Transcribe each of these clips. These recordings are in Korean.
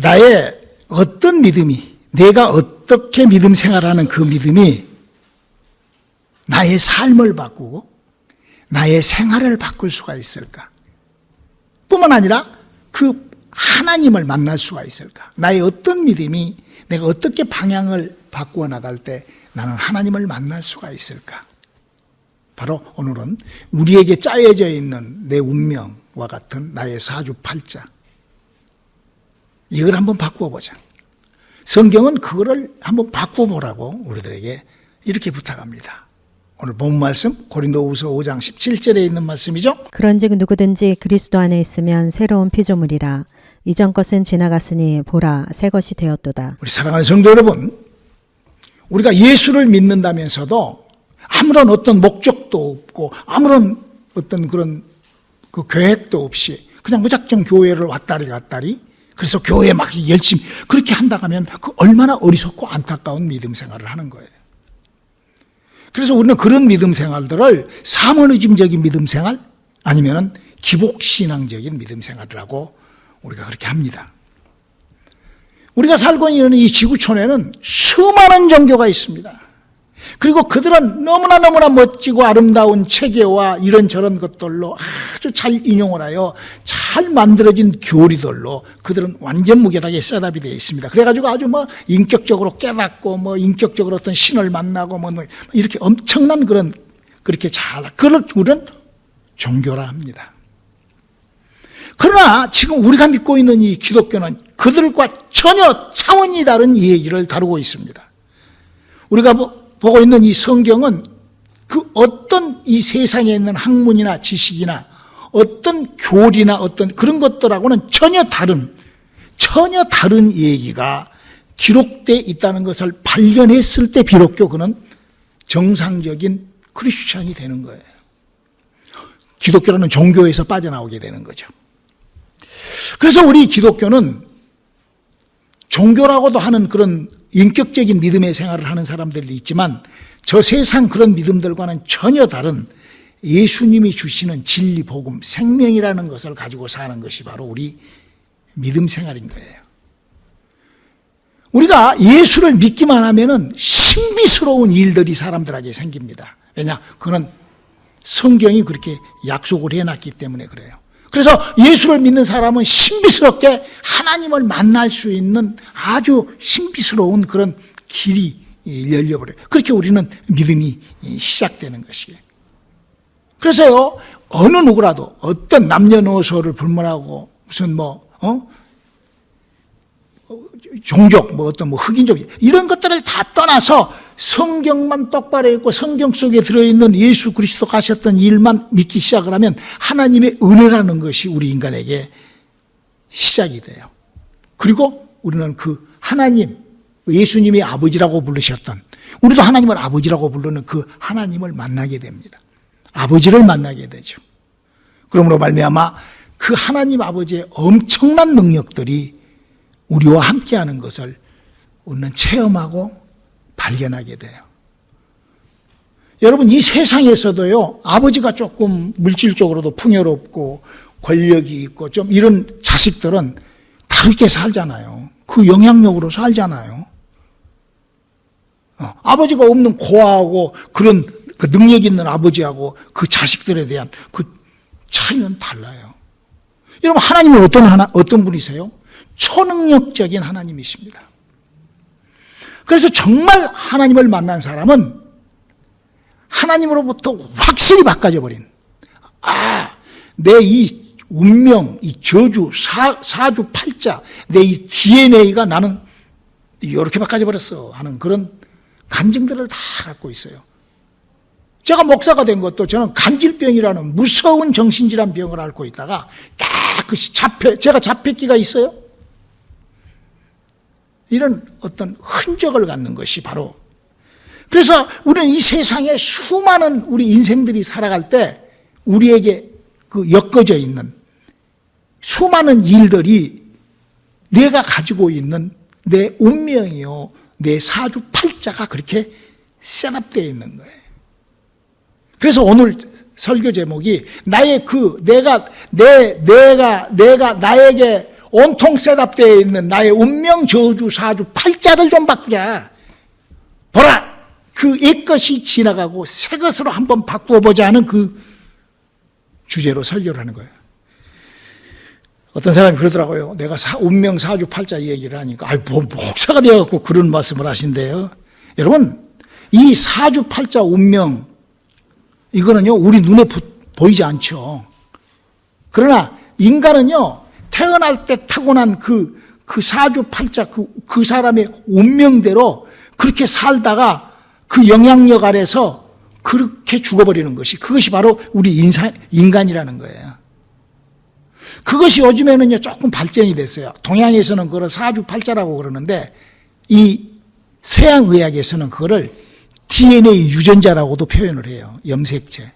나의 어떤 믿음이, 내가 어떻게 믿음 생활하는 그 믿음이 나의 삶을 바꾸고 나의 생활을 바꿀 수가 있을까? 뿐만 아니라 그 하나님을 만날 수가 있을까? 나의 어떤 믿음이 내가 어떻게 방향을 바꾸어 나갈 때 나는 하나님을 만날 수가 있을까? 바로 오늘은 우리에게 짜여져 있는 내 운명과 같은 나의 사주팔자, 이걸 한번 바꾸어 보자. 성경은 그거를 한번 바꾸어 보라고 우리들에게 이렇게 부탁합니다. 오늘 본 말씀 고린도후서 5장 17절에 있는 말씀이죠. 그런즉 누구든지 그리스도 안에 있으면 새로운 피조물이라. 이전 것은 지나갔으니 보라 새 것이 되었도다. 우리 사랑하는 성도 여러분, 우리가 예수를 믿는다면서도 아무런 어떤 목적도 없고 아무런 어떤 그런 그 계획도 없이 그냥 무작정 교회를 왔다리 갔다리, 그래서 교회에 막 열심히 그렇게 한다고 하면 그 얼마나 어리석고 안타까운 믿음 생활을 하는 거예요. 그래서 우리는 그런 믿음 생활들을 사모니즘적인 믿음 생활, 아니면은 기복신앙적인 믿음 생활이라고 우리가 그렇게 합니다. 우리가 살고 있는 이 지구촌에는 수많은 종교가 있습니다. 그리고 그들은 너무나 멋지고 아름다운 체계와 이런저런 것들로 아주 잘 인용을 하여 잘 만들어진 교리들로 그들은 완전 무결하게 셋업이 되어 있습니다. 그래가지고 아주 인격적으로 깨닫고 인격적으로 어떤 신을 만나고 이렇게 엄청난 그렇게 그걸 우리는 종교라 합니다. 그러나 지금 우리가 믿고 있는 이 기독교는 그들과 전혀 차원이 다른 이 얘기를 다루고 있습니다. 우리가 보고 있는 이 성경은 그 어떤 이 세상에 있는 학문이나 지식이나 어떤 교리나 어떤 그런 것들하고는 전혀 다른 얘기가 기록되어 있다는 것을 발견했을 때 비로소 그는 정상적인 크리스찬이 되는 거예요. 기독교라는 종교에서 빠져나오게 되는 거죠. 그래서 우리 기독교는 종교라고도 하는 그런 인격적인 믿음의 생활을 하는 사람들이 있지만 저 세상 그런 믿음들과는 전혀 다른 예수님이 주시는 진리, 복음, 생명이라는 것을 가지고 사는 것이 바로 우리 믿음 생활인 거예요. 우리가 예수를 믿기만 하면은 신비스러운 일들이 사람들에게 생깁니다. 왜냐? 그는 성경이 그렇게 약속을 해놨기 때문에 그래요. 그래서 예수를 믿는 사람은 신비스럽게 하나님을 만날 수 있는 아주 신비스러운 그런 길이 열려버려요. 그렇게 우리는 믿음이 시작되는 것이에요. 그래서요, 어느 누구라도 어떤 남녀노소를 불문하고 무슨 종족, 어떤 흑인족, 이런 것들을 다 떠나서 성경만 똑바로 읽고 성경 속에 들어있는 예수 그리스도 가셨던 일만 믿기 시작을 하면 하나님의 은혜라는 것이 우리 인간에게 시작이 돼요. 그리고 우리는 그 하나님, 예수님이 아버지라고 부르셨던, 우리도 하나님을 아버지라고 부르는 그 하나님을 만나게 됩니다. 아버지를 만나게 되죠. 그러므로 말미암아 그 하나님 아버지의 엄청난 능력들이 우리와 함께하는 것을 우리는 체험하고 발견하게 돼요. 여러분, 이 세상에서도요, 아버지가 조금 물질적으로도 풍요롭고 권력이 있고 좀 이런 자식들은 다르게 살잖아요. 그 영향력으로 살잖아요. 아버지가 없는 고아하고 그런 그 능력 있는 아버지하고 그 자식들에 대한 그 차이는 달라요. 여러분, 하나님은 어떤 분이세요? 초능력적인 하나님이십니다. 그래서 정말 하나님을 만난 사람은 하나님으로부터 확실히 바꿔져 버린, 내 이 운명, 이 저주, 사주팔자, 내 이 DNA가 나는 이렇게 바꿔져 버렸어 하는 그런 간증들을 다 갖고 있어요. 제가 목사가 된 것도 저는 간질병이라는 무서운 정신질환 병을 앓고 있다가 깨끗이 제가 잡혔기가 있어요. 이런 어떤 흔적을 갖는 것이 바로, 그래서 우리는 이 세상에 수많은 우리 인생들이 살아갈 때 우리에게 그 엮어져 있는 수많은 일들이 내가 가지고 있는 내 운명이요, 내 사주팔자가 그렇게 셋업되어 있는 거예요. 그래서 오늘 설교 제목이 나의 내가 나에게 온통 셋업되어 있는 나의 운명, 저주, 사주, 팔자를 좀 바꾸자. 보라! 그 옛것이 지나가고 새 것으로 한번 바꾸어보자는 그 주제로 설교를 하는 거예요. 어떤 사람이 그러더라고요. 내가 운명, 사주, 팔자 얘기를 하니까 뭐 목사가 되어갖고 그런 말씀을 하신대요. 여러분, 이 사주, 팔자, 운명 이거는요 우리 눈에 보이지 않죠. 그러나 인간은요 태어날 때 타고난 그 사주, 팔자, 그 사람의 운명대로 그렇게 살다가 그 영향력 아래서 그렇게 죽어버리는 그것이 바로 우리 인간이라는 거예요. 그것이 요즘에는요 조금 발전이 됐어요. 동양에서는 그걸 사주팔자라고 그러는데 이 서양의학에서는 그거를 DNA 유전자라고도 표현을 해요. 염색체.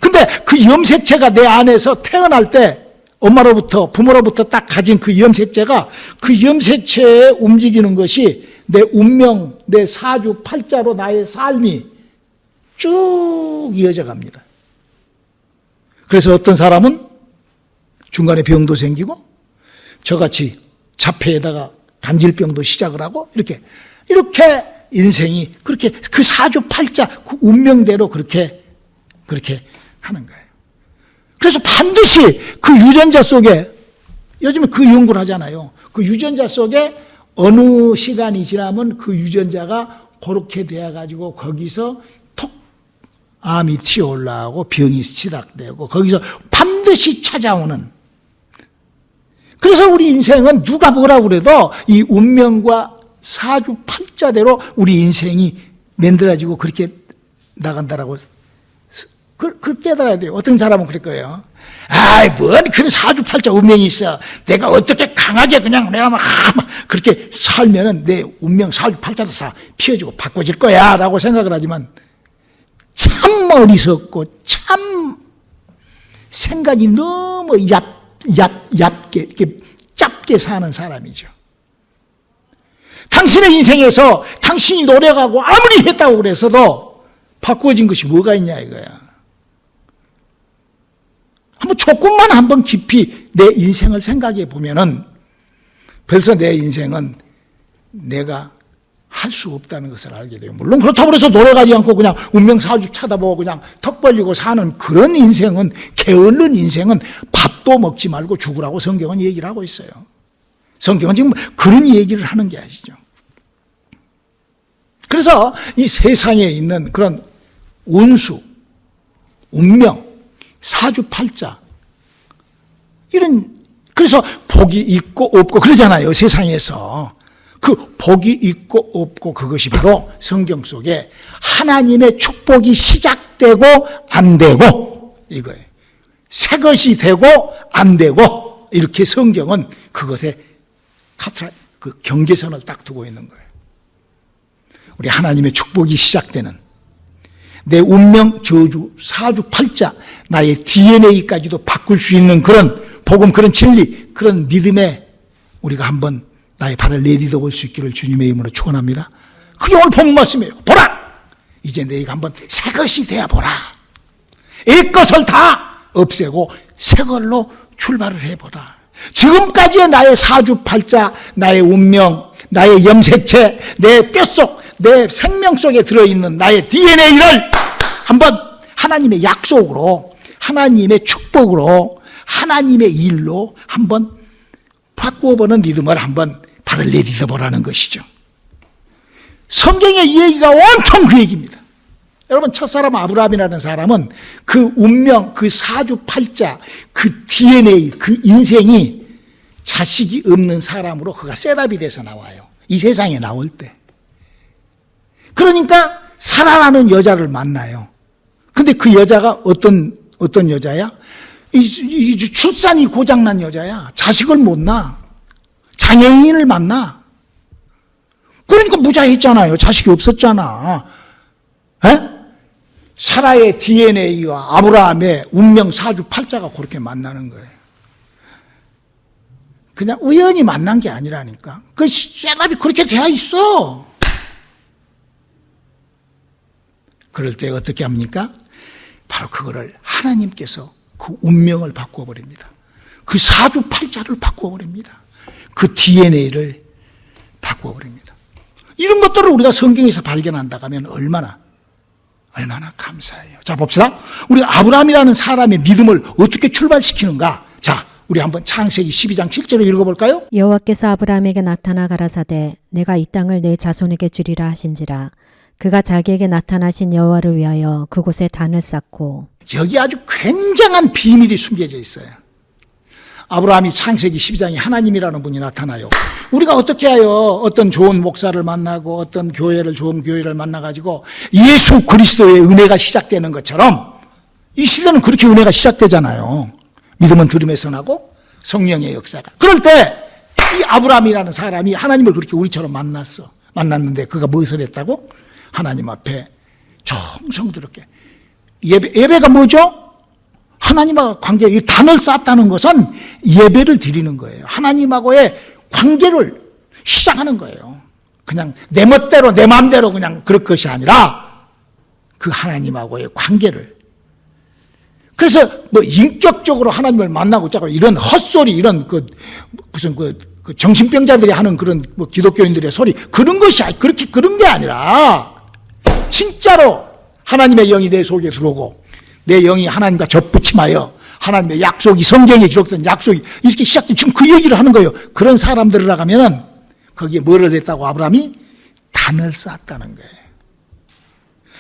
근데 그 염색체가 내 안에서 태어날 때 엄마로부터 부모로부터 딱 가진 그 염색체가 그 염색체에 움직이는 것이 내 운명, 내 사주, 팔자로 나의 삶이 쭉 이어져 갑니다. 그래서 어떤 사람은 중간에 병도 생기고 저같이 자폐에다가 간질병도 시작을 하고 이렇게 인생이 그렇게 그 사주, 팔자, 그 운명대로 그렇게 하는 거예요. 그래서 반드시 그 유전자 속에 요즘에 그 연구를 하잖아요. 그 유전자 속에 어느 시간이 지나면 그 유전자가 그렇게 되어가지고 거기서 톡 암이 튀어올라오고 병이 시작되고 거기서 반드시 찾아오는. 그래서 우리 인생은 누가 뭐라고 그래도 이 운명과 사주 팔자대로 우리 인생이 만들어지고 그렇게 나간다라고 그걸 깨달아야 돼요. 어떤 사람은 그럴 거예요. 뭔 그런 사주팔자 운명이 있어. 내가 어떻게 강하게 그냥 내가 막 그렇게 살면은 내 운명 사주팔자도 다 피어지고 바꿔질 거야 라고 생각을 하지만 참 어리석고 참 생각이 너무 얕게 이렇게 짧게 사는 사람이죠. 당신의 인생에서 당신이 노력하고 아무리 했다고 그래서도 바꾸어진 것이 뭐가 있냐 이거야. 조금만 한번 깊이 내 인생을 생각해 보면은 벌써 내 인생은 내가 할 수 없다는 것을 알게 돼요. 물론 그렇다고 해서 노력하지 않고 그냥 운명사주 쳐다보고 그냥 턱 벌리고 사는 그런 인생은, 게으른 인생은 밥도 먹지 말고 죽으라고 성경은 얘기를 하고 있어요. 성경은 지금 그런 얘기를 하는 게 아니죠. 그래서 이 세상에 있는 그런 운수, 운명, 사주팔자 그래서 복이 있고 없고 그러잖아요. 세상에서. 그 복이 있고 없고 그것이 바로 성경 속에 하나님의 축복이 시작되고 안 되고 이거예요. 새 것이 되고 안 되고 이렇게 성경은 그것에 그 경계선을 딱 두고 있는 거예요. 우리 하나님의 축복이 시작되는 내 운명, 저주, 사주, 팔자, 나의 DNA까지도 바꿀 수 있는 그런 복음, 그런 진리, 그런 믿음에 우리가 한번 나의 발을 내디뎌 볼 수 있기를 주님의 이름으로 축원합니다. 그게 오늘 본문 말씀이에요. 보라! 이제 너희가 한번 새 것이 되어 보라. 옛 것을 다 없애고 새 걸로 출발을 해보라. 지금까지의 나의 사주, 팔자, 나의 운명, 나의 염색체, 내 뼛속, 내 생명 속에 들어있는 나의 DNA를 한번 하나님의 약속으로, 하나님의 축복으로, 하나님의 일로 한번 바꾸어보는 믿음을 한번 발을 내디뎌 보라는 것이죠. 성경의 이 얘기가 온통 그 얘기입니다. 여러분, 첫사람 아브라함이라는 사람은 그 운명, 그 사주 팔자, 그 DNA, 그 인생이 자식이 없는 사람으로 그가 셋업이 돼서 나와요. 이 세상에 나올 때. 그러니까 사라라는 여자를 만나요. 근데 그 여자가 어떤 여자야? 이 출산이 고장난 여자야. 자식을 못 낳아. 장애인을 만나. 그러니까 무자했잖아요. 자식이 없었잖아. 에? 사라의 DNA와 아브라함의 운명 사주 팔자가 그렇게 만나는 거예요. 그냥 우연히 만난 게 아니라니까. 그 셋업이 그렇게 되어 있어. 그럴 때 어떻게 합니까? 바로 그거를 하나님께서 그 운명을 바꾸어 버립니다. 그 사주팔자를 바꾸어 버립니다. 그 DNA를 바꾸어 버립니다. 이런 것들을 우리가 성경에서 발견한다고 하면 얼마나 감사해요. 자, 봅시다. 우리 아브라함이라는 사람의 믿음을 어떻게 출발시키는가? 자, 우리 한번 창세기 12장 7절을 읽어볼까요? 여호와께서 아브라함에게 나타나 가라사대 내가 이 땅을 내 자손에게 주리라 하신지라 그가 자기에게 나타나신 여호와를 위하여 그곳에 단을 쌓고. 여기 아주 굉장한 비밀이 숨겨져 있어요. 아브라함이 창세기 12장에 하나님이라는 분이 나타나요. 우리가 어떻게 하여 어떤 좋은 목사를 만나고 어떤 좋은 교회를 만나가지고 예수 그리스도의 은혜가 시작되는 것처럼 이 시대는 그렇게 은혜가 시작되잖아요. 믿음은 들음에서 나고 성령의 역사가. 그럴 때 이 아브라함이라는 사람이 하나님을 그렇게 우리처럼 만났는데 그가 무엇을 했다고? 하나님 앞에 정성스럽게 예배가 뭐죠? 하나님과 관계, 이 단을 쌓았다는 것은 예배를 드리는 거예요. 하나님하고의 관계를 시작하는 거예요. 그냥 내 멋대로 내 마음대로 그냥 그럴 것이 아니라 그 하나님하고의 관계를. 그래서 뭐 인격적으로 하나님을 만나고 자고 이런 헛소리, 이런 무슨 정신병자들이 하는 그런 뭐 기독교인들의 소리, 그런 것이 그런 게 아니라 진짜로 하나님의 영이 내 속에 들어오고 내 영이 하나님과 접붙임하여 하나님의 약속이, 성경에 기록된 약속이 이렇게 시작된, 지금 그 얘기를 하는 거예요. 그런 사람들을 나가면은 거기에 뭐를 했다고? 아브라함이 단을 쌓았다는 거예요.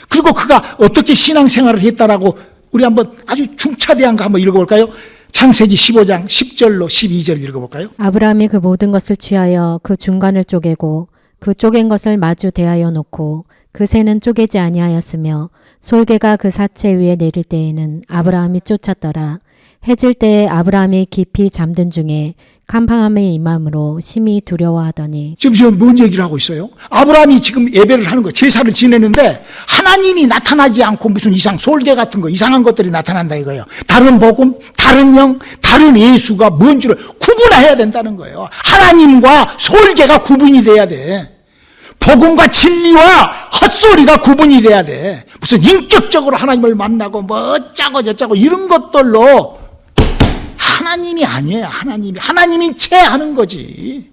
그리고 그가 어떻게 신앙생활을 했다라고 우리 한번 아주 중차대한 거 한번 읽어볼까요? 창세기 15장 10절로 12절 읽어볼까요? 아브라함이 그 모든 것을 취하여 그 중간을 쪼개고 그 쪼갠 것을 마주 대하여 놓고 그 새는 쪼개지 아니하였으며 솔개가 그 사체 위에 내릴 때에는 아브라함이 쫓았더라. 해질 때에 아브라함이 깊이 잠든 중에 캄팡함이 임함으로 심히 두려워하더니. 지금 뭔 얘기를 하고 있어요? 아브라함이 지금 예배를 하는 거예요. 제사를 지내는데 하나님이 나타나지 않고 무슨 솔개 같은 거, 이상한 것들이 나타난다 이거예요. 다른 복음, 다른 영, 다른 예수가 뭔지를 구분해야 된다는 거예요. 하나님과 솔개가 구분이 돼야 돼. 복음과 진리와 헛소리가 구분이 돼야 돼. 무슨 인격적으로 하나님을 만나고 뭐 어쩌고 저쩌고 이런 것들로 하나님이 아니에요. 하나님인 채 하는 거지.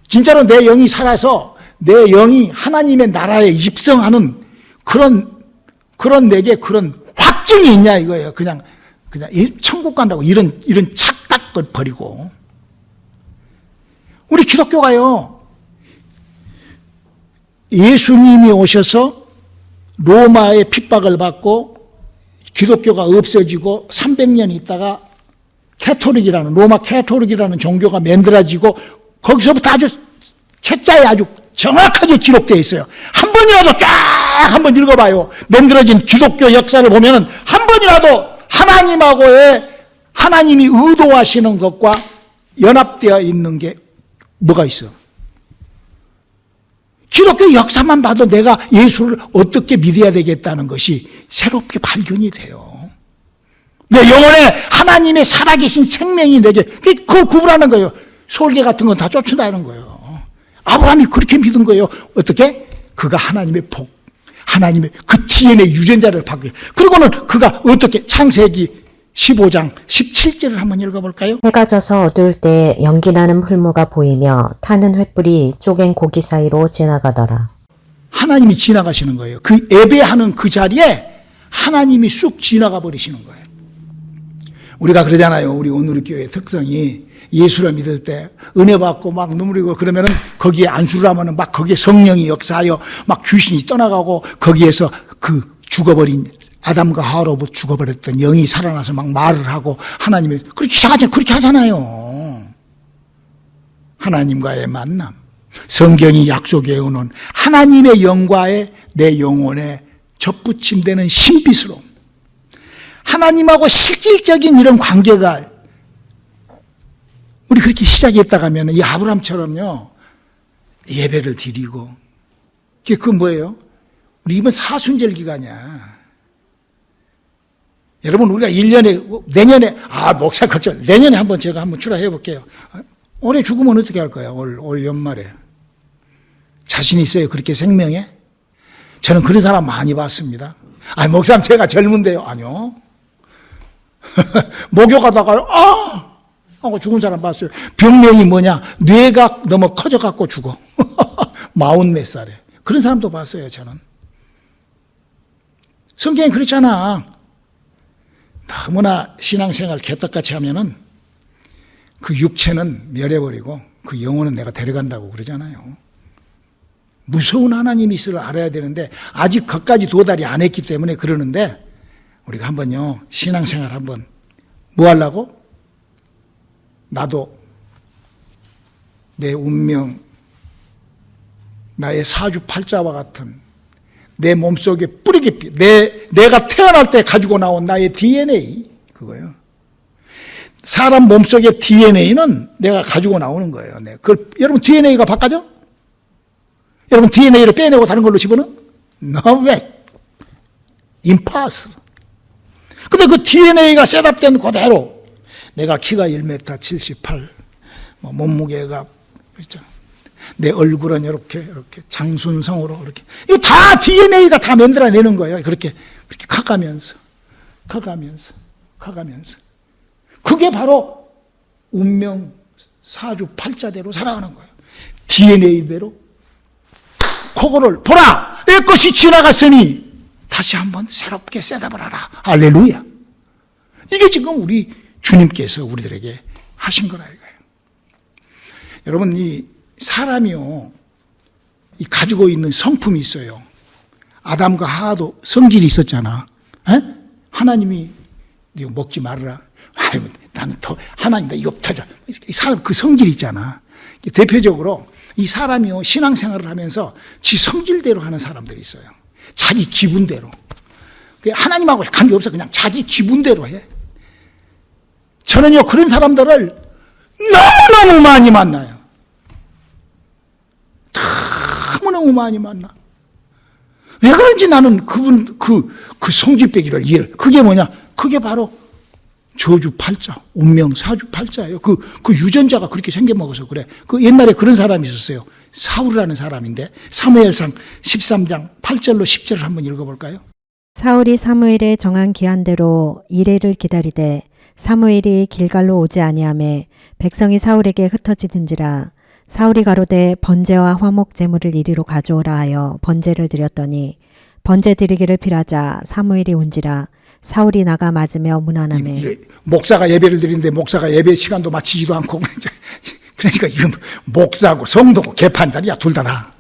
진짜로 내 영이 살아서 내 영이 하나님의 나라에 입성하는 그런 내게 그런 확증이 있냐 이거예요. 그냥 천국 간다고 이런 착각을 버리고. 우리 기독교가요, 예수님이 오셔서 로마의 핍박을 받고 기독교가 없어지고 300년 있다가 로마 캐토릭이라는 종교가 만들어지고 거기서부터 아주 책자에 아주 정확하게 기록되어 있어요. 한 번이라도 쫙 한번 읽어봐요. 만들어진 기독교 역사를 보면은 한 번이라도 하나님이 의도하시는 것과 연합되어 있는 게 뭐가 있어? 기독교 역사만 봐도 내가 예수를 어떻게 믿어야 되겠다는 것이 새롭게 발견이 돼요. 내 영혼에 하나님의 살아계신 생명이 내게 그걸 구분하는 거예요. 솔개 같은 건 다 쫓아다니는 거예요. 아브라함이 그렇게 믿은 거예요. 어떻게? 그가 하나님의 하나님의 그 DNA 유전자를 받고, 그리고는 그가 어떻게? 창세기 15장 17절을 한번 읽어볼까요? 해가 져서 어두울 때 연기나는 풀무가 보이며 타는 횃불이 쪼갠 고기 사이로 지나가더라. 하나님이 지나가시는 거예요. 그 예배하는 그 자리에 하나님이 쑥 지나가 버리시는 거예요. 우리가 그러잖아요. 우리 오늘 교회의 특성이 예수를 믿을 때 은혜 받고 막 눈물이고 그러면은 거기에 안수를 하면은 막 거기에 성령이 역사하여 막 귀신이 떠나가고 거기에서 그 죽어버린 아담과 하와로부터 죽어버렸던 영이 살아나서 막 말을 하고 하나님이 그렇게 하잖아요. 하나님과의 만남. 성경이 약속해 오는 하나님의 영과의 내 영혼에 접붙임되는 신비스러움. 하나님하고 실질적인 이런 관계가 우리 그렇게 시작했다가 하면 이 아브라함처럼요, 예배를 드리고. 그게 뭐예요? 우리 이번 사순절 기간이야. 여러분, 우리가 1년에, 내년에, 목사 걱정, 내년에 한번 제가 한번 출하해 볼게요. 올해 죽으면 어떻게 할 거야? 올 연말에. 자신 있어요? 그렇게 생명에? 저는 그런 사람 많이 봤습니다. 목사님 제가 젊은데요. 아니요. 목욕하다가 하고 죽은 사람 봤어요. 병명이 뭐냐? 뇌가 너무 커져갖고 죽어. 40몇 살에. 그런 사람도 봤어요, 저는. 성경이 그렇잖아. 너무나 신앙생활 개떡같이 하면은 그 육체는 멸해버리고 그 영혼은 내가 데려간다고 그러잖아요. 무서운 하나님이 있을 알아야 되는데 아직 거기까지 도달이 안 했기 때문에 그러는데 우리가 한번요, 신앙생활 한번 뭐 하려고? 나도 내 운명, 나의 사주팔자와 같은 내 몸속에 뿌리 깊이 내가 태어날 때 가지고 나온 나의 DNA 그거예요. 사람 몸속의 DNA는 내가 가지고 나오는 거예요. 네. 그걸 여러분 DNA가 바꿔져? 여러분 DNA를 빼내고 다른 걸로 집어넣어? No way. Impossible. 근데 그 DNA가 셋업된 그대로 내가 키가 1m 78, 몸무게가 그렇죠. 내 얼굴은 이렇게 장순성으로 이렇게 이거 다 DNA가 다 만들어내는 거예요. 그렇게 커가면서 그게 바로 운명 사주 팔자대로 살아가는 거예요. DNA대로 그거를 보라 내 것이 지나갔으니 다시 한번 새롭게 셋업을 하라. 할렐루야. 이게 지금 우리 주님께서 우리들에게 하신 거라 이거예요. 여러분 이 사람이요 이 가지고 있는 성품이 있어요. 아담과 하와도 성질이 있었잖아. 에? 하나님이 이거 먹지 말아라. 아유, 나는 더 하나님다 이거 타자. 이 사람 그 성질이 있잖아. 대표적으로 이 사람이요 신앙생활을 하면서 지 성질대로 하는 사람들이 있어요. 자기 기분대로. 하나님하고 관계없어 그냥 자기 기분대로 해. 저는요 그런 사람들을 너무너무 많이 만나요. 너무너무 많이 만나. 왜 그런지 나는 그분 그 성질빼기를 이해를. 그게 뭐냐? 그게 바로 저주 팔자, 운명 사주 팔자예요. 그 유전자가 그렇게 생겨 먹어서 그래. 그 옛날에 그런 사람이 있었어요. 사울이라는 사람인데 사무엘상 13장 8절로 10절을 한번 읽어볼까요? 사울이 사무엘의 정한 기한대로 이레를 기다리되 사무엘이 길갈로 오지 아니하매 백성이 사울에게 흩어지든지라. 사울이 가로되 번제와 화목 제물을 이리로 가져오라 하여 번제를 드렸더니 번제 드리기를 필하자 사무엘이 온지라. 사울이 나가 맞으며 문안하매 목사가 예배를 드리는데 목사가 예배 시간도 마치지도 않고 그러니까 이건 목사고 성도고 개판자리야 둘 다.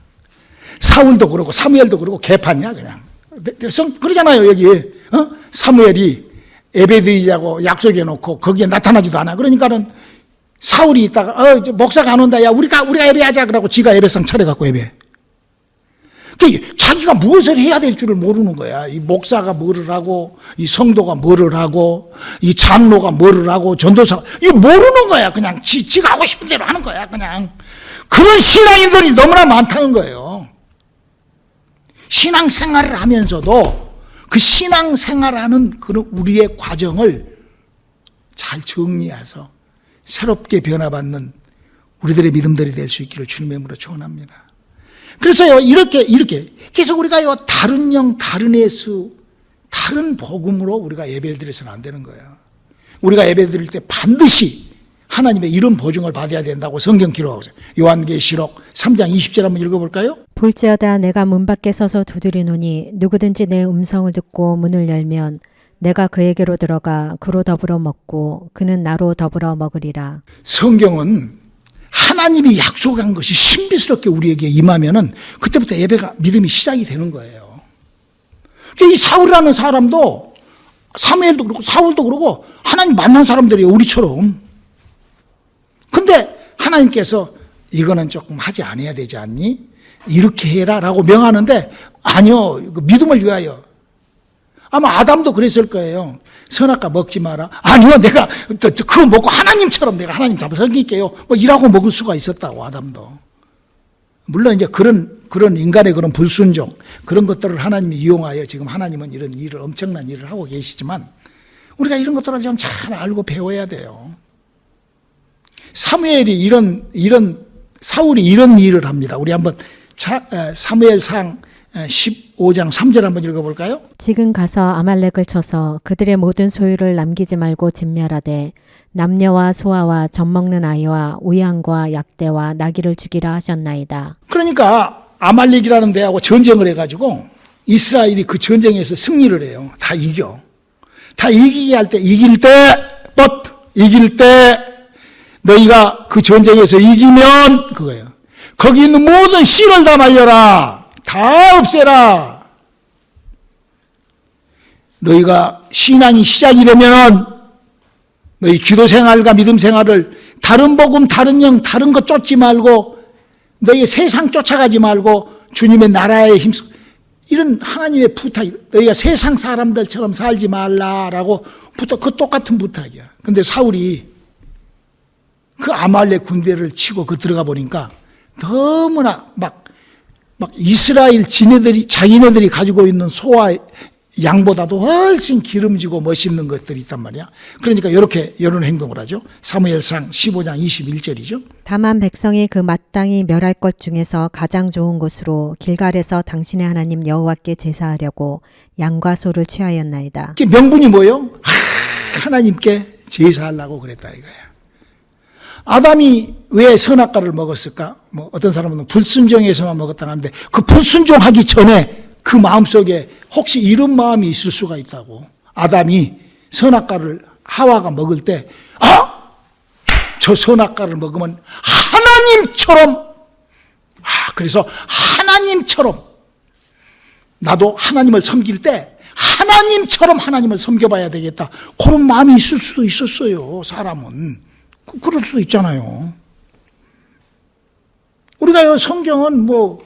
사울도 그러고 사무엘도 그러고 개판이야 그냥. 그러잖아요 여기. 사무엘이 예배 드리자고 약속해 놓고 거기에 나타나지도 않아. 그러니까는 사울이 있다가 목사가 안 온다. 야 우리가 예배하자 그러고 지가 예배상 차려갖고 예배. 자기가 무엇을 해야 될 줄을 모르는 거야. 이 목사가 뭐를 하고 이 성도가 뭐를 하고 이 장로가 뭐를 하고 전도사가 이거 모르는 거야. 그냥 지가 하고 싶은 대로 하는 거야. 그냥 그런 신앙인들이 너무나 많다는 거예요. 신앙생활을 하면서도 그 신앙생활하는 그런 우리의 과정을 잘 정리해서 새롭게 변화받는 우리들의 믿음들이 될 수 있기를 주님의 이름으로 축원합니다. 그래서요 이렇게 계속 우리가요 다른 영, 다른 예수, 다른 복음으로 우리가 예배를 드려서는 안 되는 거예요. 우리가 예배 드릴 때 반드시 하나님의 이런 보증을 받아야 된다고 성경 기록하고 있어요. 요한계시록 3장 20절 한번 읽어볼까요? 볼지어다 내가 문 밖에 서서 두드리노니 누구든지 내 음성을 듣고 문을 열면 내가 그에게로 들어가 그로 더불어 먹고 그는 나로 더불어 먹으리라. 성경은 하나님이 약속한 것이 신비스럽게 우리에게 임하면은 그때부터 예배가 믿음이 시작이 되는 거예요. 이 사울이라는 사람도 사무엘도 그렇고 사울도 그렇고 하나님 만난 사람들이에요. 우리처럼. 근데 하나님께서 이거는 조금 하지 않아야 되지 않니? 이렇게 해라 라고 명하는데 아니요. 믿음을 위하여. 아마 아담도 그랬을 거예요. 선악과 먹지 마라. 아니요, 내가 그거 먹고 하나님처럼 내가 하나님 잡아서 섬길게요. 뭐 이라고 먹을 수가 있었다고 아담도. 물론 이제 그런 인간의 그런 불순종 그런 것들을 하나님이 이용하여 지금 하나님은 이런 일을 엄청난 일을 하고 계시지만 우리가 이런 것들을 좀 잘 알고 배워야 돼요. 사무엘이 사울이 이런 일을 합니다. 우리 한번 사무엘상 15장 3절 한번 읽어볼까요? 지금 가서 아말렉을 쳐서 그들의 모든 소유를 남기지 말고 진멸하되 남녀와 소아와 젖먹는 아이와 우양과 약대와 나귀를 죽이라 하셨나이다. 그러니까 아말렉이라는 데하고 전쟁을 해가지고 이스라엘이 그 전쟁에서 승리를 해요. 다 이겨. 다 이기게 할 때, 이길 때 너희가 그 전쟁에서 이기면 그거예요. 거기 있는 모든 씨를 다 말려라. 다 없애라. 너희가 신앙이 시작이 되면 너희 기도 생활과 믿음 생활을 다른 복음, 다른 영, 다른 것 쫓지 말고 너희 세상 쫓아가지 말고 주님의 나라에 힘써 이런 하나님의 부탁, 너희가 세상 사람들처럼 살지 말라라고 부탁, 그 똑같은 부탁이야. 근데 사울이 그 아말렉 군대를 치고 그 들어가 보니까 너무나 막 이스라엘 자기네들이 가지고 있는 소와 양보다도 훨씬 기름지고 멋있는 것들이 있단 말이야. 그러니까 이런 행동을 하죠. 사무엘상 15장 21절이죠. 다만 백성이 그 마땅히 멸할 것 중에서 가장 좋은 곳으로 길갈에서 당신의 하나님 여호와께 제사하려고 양과 소를 취하였나이다. 이게 명분이 뭐예요? 하나님께 제사하려고 그랬다 이거야. 아담이 왜 선악과를 먹었을까? 뭐 어떤 사람은 불순종해서만 먹었다 하는데 그 불순종하기 전에 그 마음속에 혹시 이런 마음이 있을 수가 있다고. 아담이 선악과를 하와가 먹을 때 저 선악과를 먹으면 하나님처럼 그래서 하나님처럼 나도 하나님을 섬길 때 하나님처럼 하나님을 섬겨봐야 되겠다. 그런 마음이 있을 수도 있었어요. 사람은. 그럴 수도 있잖아요. 우리가 성경은 뭐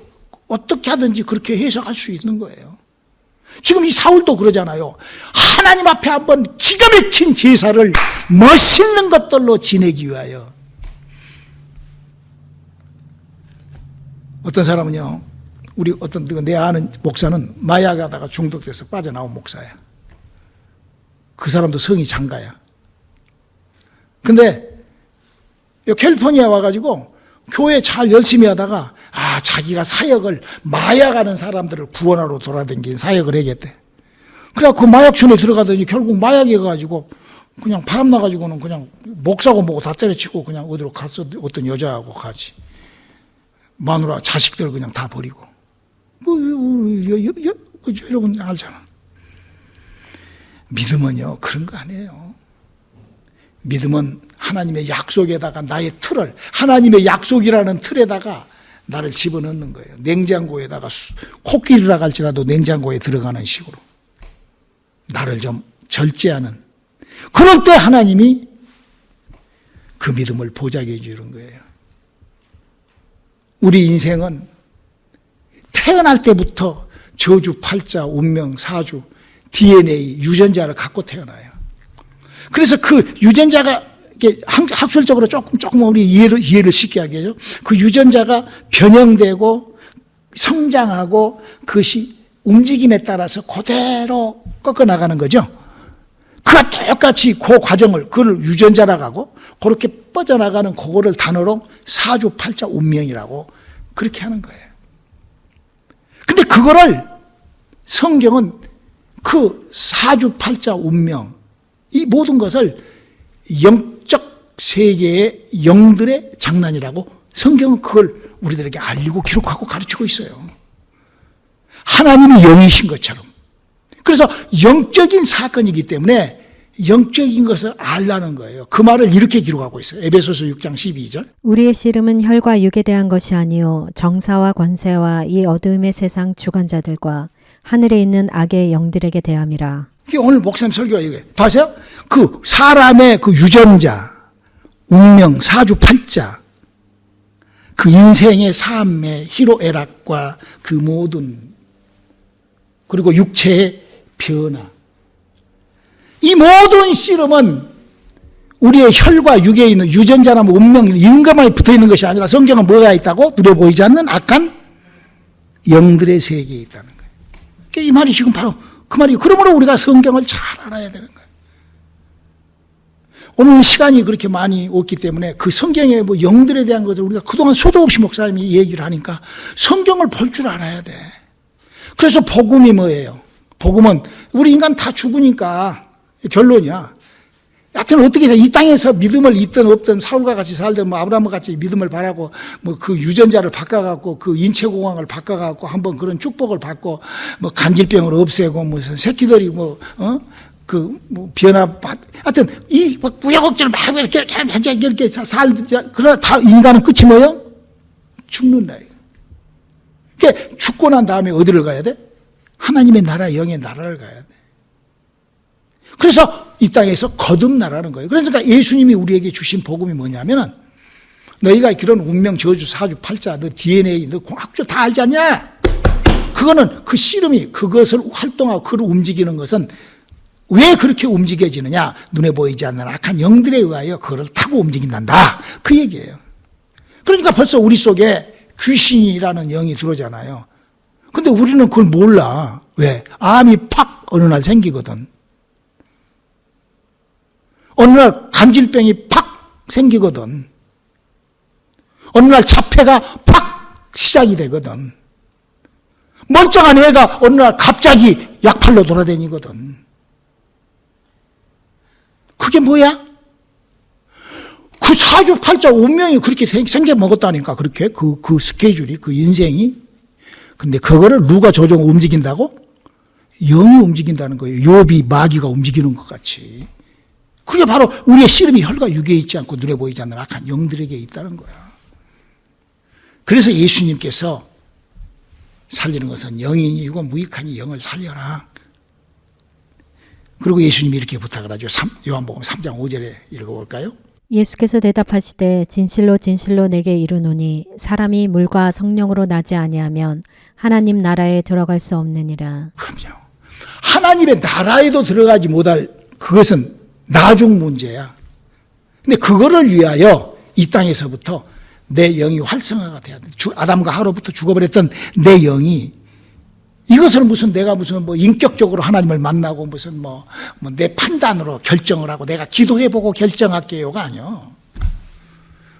어떻게 하든지 그렇게 해석할 수 있는 거예요. 지금 이 사울도 그러잖아요. 하나님 앞에 한번 기가 막힌 제사를 멋있는 것들로 지내기 위하여. 어떤 사람은요, 내 아는 목사는 마약하다가 중독돼서 빠져나온 목사야. 그 사람도 성이 장가야. 근데 캘리포니아 와가지고 교회 잘 열심히 하다가 자기가 사역을 마약하는 사람들을 구원하러 돌아다니는 사역을 해야겠대. 그래갖고 그 마약촌에 들어가더니 결국 마약에 가지고 그냥 바람 나가지고는 그냥 목사고 뭐고 다 때려치고 그냥 어디로 갔어. 어떤 여자하고 같이 마누라 자식들 그냥 다 버리고. 여러분 알잖아. 믿음은요 그런 거 아니에요. 믿음은 하나님의 약속에다가 나의 틀을, 하나님의 약속이라는 틀에다가 나를 집어넣는 거예요. 냉장고에다가 코끼리라 갈지라도 냉장고에 들어가는 식으로 나를 좀 절제하는, 그럴 때 하나님이 그 믿음을 보장해 주는 거예요. 우리 인생은 태어날 때부터 저주, 팔자, 운명, 사주, DNA, 유전자를 갖고 태어나요. 그래서 그 유전자가 이게 학술적으로 조금 우리 이해를 쉽게 하게 해줘. 그 유전자가 변형되고 성장하고 그것이 움직임에 따라서 그대로 꺾어 나가는 거죠. 그가 똑같이 그 과정을 그걸 유전자라고 하고 그렇게 뻗어나가는 그거를 단어로 사주, 팔자, 운명이라고 그렇게 하는 거예요. 근데 그거를 성경은 그 사주, 팔자, 운명 이 모든 것을 영적 세계의 영들의 장난이라고 성경은 그걸 우리들에게 알리고 기록하고 가르치고 있어요. 하나님이 영이신 것처럼. 그래서 영적인 사건이기 때문에 영적인 것을 알라는 거예요. 그 말을 이렇게 기록하고 있어요. 에베소서 6장 12절. 우리의 씨름은 혈과 육에 대한 것이 아니요 정사와 권세와 이 어두움의 세상 주관자들과 하늘에 있는 악의 영들에게 대함이라. 이게 오늘 목사님 설교가 이거예요. 봐세요. 그 사람의 그 유전자, 운명, 사주, 팔자, 그 인생의 삶의 희로애락과 그 모든, 그리고 육체의 변화, 이 모든 씨름은 우리의 혈과 육에 있는 유전자나 운명 이런 것만 붙어 있는 것이 아니라 성경은 뭐가 있다고? 눈에 보이지 않는 악한 영들의 세계에 있다는 거예요. 그러니까 이 말이 지금 바로 그 말이에요. 그러므로 우리가 성경을 잘 알아야 되는 거예요. 오늘 시간이 그렇게 많이 없기 때문에 그 성경의 뭐 영들에 대한 것을 우리가 그동안 수도 없이 목사님이 얘기를 하니까 성경을 볼 줄 알아야 돼. 그래서 복음이 뭐예요? 복음은 우리 인간 다 죽으니까 결론이야. 하여튼 어떻게 해서 이 땅에서 믿음을 있든 없든 사울과 같이 살든 뭐 아브라함과 같이 믿음을 바라고 뭐 그 유전자를 바꿔갖고 그 인체공황을 바꿔갖고 한번 그런 축복을 받고 뭐 간질병을 없애고 무슨 새끼들이 뭐 변화 하여튼 이 우여곡절을 막 이렇게 살자. 그러나 다 인간은 끝이 뭐예요? 죽는다. 그러니까 죽고 난 다음에 어디를 가야 돼? 하나님의 나라, 영의 나라를 가야 돼. 그래서 이 땅에서 거듭나라는 거예요. 그러니까 예수님이 우리에게 주신 복음이 뭐냐면은 너희가 그런 운명, 저주, 사주, 팔자, 너 DNA, 너 공학조 다 알지 않냐? 그거는 그 씨름이 그것을 활동하고 그를 움직이는 것은 왜 그렇게 움직여지느냐? 눈에 보이지 않는 악한 영들에 의하여 그걸 타고 움직인단다. 그 얘기예요. 그러니까 벌써 우리 속에 귀신이라는 영이 들어오잖아요. 근데 우리는 그걸 몰라. 왜? 암이 팍 어느 날 생기거든. 어느 날 간질병이 팍 생기거든. 어느 날 자폐가 팍 시작이 되거든. 멀쩡한 애가 어느 날 갑자기 약팔로 돌아다니거든. 그게 뭐야? 그 사주팔자 운명이 그렇게 생겨 먹었다니까. 그렇게 그 스케줄이, 그 인생이. 근데 그거를 누가 조종 움직인다고? 영이 움직인다는 거예요. 욥이 마귀가 움직이는 것 같이. 그게 바로 우리의 씨름이 혈과 육에 있지 않고 눈에 보이지 않는 악한 영들에게 있다는 거야. 그래서 예수님께서 살리는 것은 영이고 무익하니 영을 살려라. 그리고 예수님이 이렇게 부탁을 하죠. 요한복음 3장 5절에 읽어볼까요? 예수께서 대답하시되 진실로 진실로 내게 이르노니 사람이 물과 성령으로 나지 아니하면 하나님 나라에 들어갈 수 없느니라. 그럼요. 하나님의 나라에도 들어가지 못할 그것은 나중 문제야. 근데 그거를 위하여 이 땅에서부터 내 영이 활성화가 돼야 돼. 아담과 하로부터 죽어버렸던 내 영이 이것을 무슨 내가 무슨 뭐 인격적으로 하나님을 만나고 무슨 뭐 내 판단으로 결정을 하고 내가 기도해보고 결정할게요가 아니요.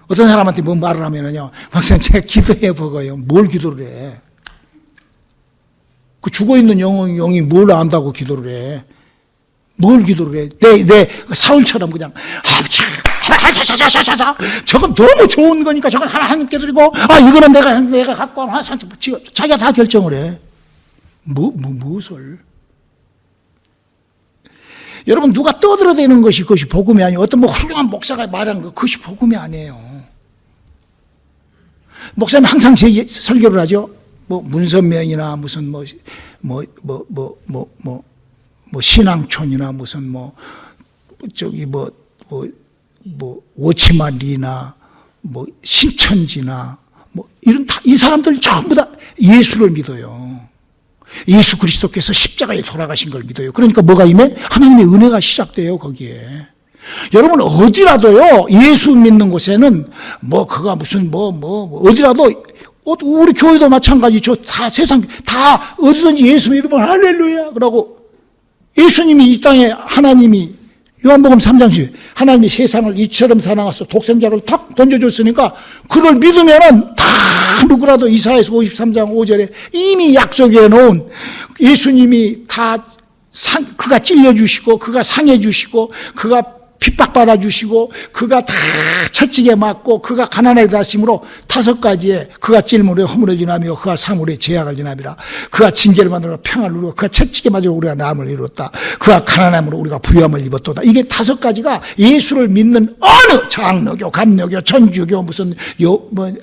어떤 사람한테 뭐 말을 하면은요, 박사님 제가 기도해보고요. 뭘 기도를 해? 그 죽어있는 영이 뭘 안다고 기도를 해? 뭘 기도를 해? 내 사울처럼 그냥 저건 너무 좋은 거니까 저건 하나님께 드리고 이거는 내가 갖고 온 자기가 다 결정을 해. 무엇을? 여러분 누가 떠들어대는 것이 그것이 복음이 아니에요. 어떤 뭐 훌륭한 목사가 말하는 거 그것이 복음이 아니에요. 목사님 항상 제 설교를 하죠. 뭐 문선명이나 무슨 신앙촌이나 무슨 오치마리나 신천지나 이런 이 사람들 전부 다 예수를 믿어요. 예수 그리스도께서 십자가에 돌아가신 걸 믿어요. 그러니까 뭐가 임해? 하나님의 은혜가 시작돼요, 거기에. 여러분, 어디라도요, 예수 믿는 곳에는 그가 무슨 어디라도, 우리 교회도 마찬가지, 세상, 다 어디든지 예수 믿으면 할렐루야! 그러고, 예수님이 이 땅에 하나님이, 요한복음 3장 10, 하나님이 세상을 이처럼 사랑하셔서 독생자를 탁 던져줬으니까, 그걸 믿으면은 다 누구라도 이사야서 53장 5절에 이미 약속해 놓은 예수님이 다 그가 찔려주시고, 그가 상해주시고, 그가 핍박받아 주시고, 그가 다 채찍에 맞고, 그가 가난하게 다심으로 5가지의 그가 찔물에 허물어지나며, 그가 사물에 제약을 지나비라. 그가 징계를 만들어 평안을 누리고, 그가 채찍에 맞으러 우리가 나음을 이뤘다. 그가 가난함으로 우리가 부유함을 입었도다. 이게 5가지가 예수를 믿는 어느 장로교, 감로교, 천주교, 무슨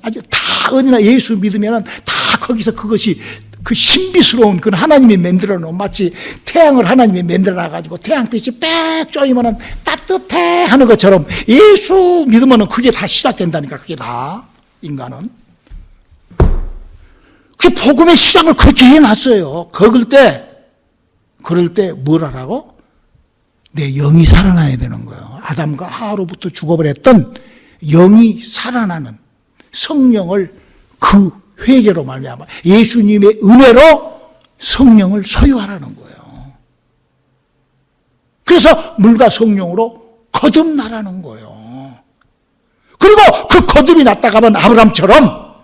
아주 다 어디나 예수 믿으면은 다 거기서 그것이 그 신비스러운 그 하나님이 만들어 놓은 마치 태양을 하나님이 만들어 놔가지고 태양빛이 빽 쪼이면은 따뜻해 하는 것처럼 예수 믿으면은 그게 다 시작된다니까. 그게 다 인간은 그 복음의 시작을 그렇게 해놨어요. 그럴 때 뭘 하라고? 내 영이 살아나야 되는 거예요. 아담과 하와로부터 죽어버렸던 영이 살아나는 성령을 그 회개로 말미암아 예수님의 은혜로 성령을 소유하라는 거예요. 그래서 물과 성령으로 거듭나라는 거예요. 그리고 그 거듭이 났다가 하면 아브라함처럼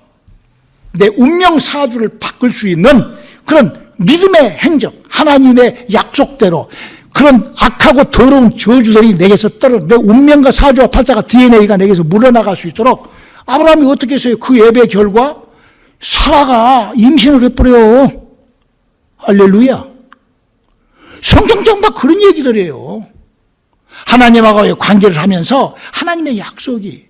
내 운명 사주를 바꿀 수 있는 그런 믿음의 행적, 하나님의 약속대로 그런 악하고 더러운 저주들이 내게서 내 운명과 사주와 팔자가 DNA가 내게서 물러나갈 수 있도록 아브라함이 어떻게 했어요? 그 예배 결과 사라가 임신을 해버려요. 할렐루야. 성경 전부 다 그런 얘기들이에요. 하나님하고의 관계를 하면서 하나님의 약속이,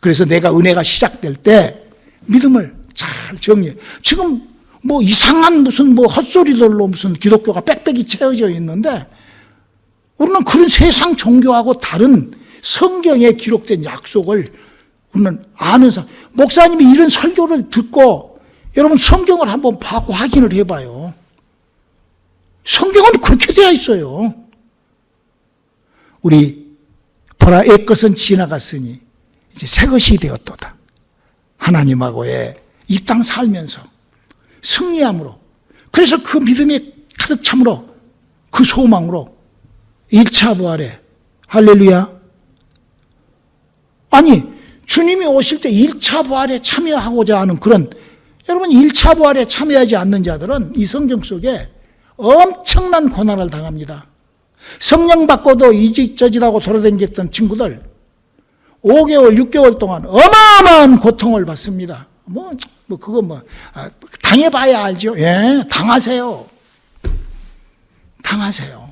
그래서 내가 은혜가 시작될 때 믿음을 잘 정리해. 지금 뭐 이상한 무슨 뭐 헛소리들로 무슨 기독교가 빽빽이 채워져 있는데 우리는 그런 세상 종교하고 다른 성경에 기록된 약속을 우리는 아는 사람. 목사님이 이런 설교를 듣고 여러분 성경을 한번 보고 확인을 해봐요. 성경은 그렇게 되어 있어요. 우리 보라 옛것은 지나갔으니 이제 새것이 되었도다. 하나님하고의 이 땅 살면서 승리함으로, 그래서 그 믿음이 가득 참으로 그 소망으로 1차 부활에, 할렐루야. 아니 주님이 오실 때 1차 부활에 참여하고자 하는 그런, 여러분 1차 부활에 참여하지 않는 자들은 이 성경 속에 엄청난 고난을 당합니다. 성령 받고도 이직저직하고 돌아다녔던 친구들 5개월, 6개월 동안 어마어마한 고통을 받습니다. 당해봐야 알죠. 예, 당하세요. 당하세요.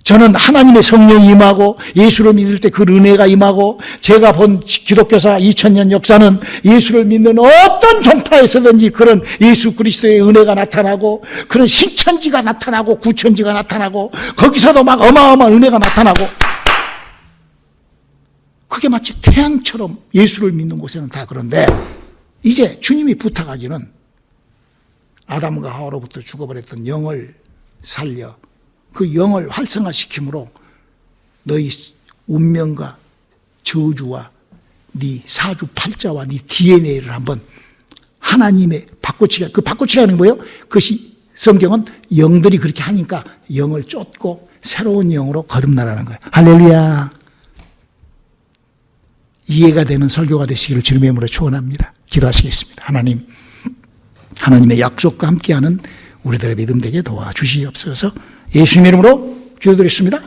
저는 하나님의 성령이 임하고 예수를 믿을 때 그 은혜가 임하고 제가 본 기독교사 2000년 역사는 예수를 믿는 어떤 종파에서든지 그런 예수 그리스도의 은혜가 나타나고 그런 신천지가 나타나고 구천지가 나타나고 거기서도 막 어마어마한 은혜가 나타나고 그게 마치 태양처럼 예수를 믿는 곳에는 다 그런데 이제 주님이 부탁하기는 아담과 하와로부터 죽어버렸던 영을 살려 그 영을 활성화시킴으로 너희 운명과 저주와 네 사주 팔자와 네 DNA를 한번 하나님의 바꾸치기, 그 바꾸치기 하는 거예요. 그것이 성경은 영들이 그렇게 하니까 영을 쫓고 새로운 영으로 거듭나라는 거예요. 할렐루야. 이해가 되는 설교가 되시기를 주님의 이름으로 축원합니다. 기도하시겠습니다. 하나님, 하나님의 약속과 함께하는 우리들의 믿음 되게 도와주시옵소서. 예수님의 이름으로 기도드렸습니다.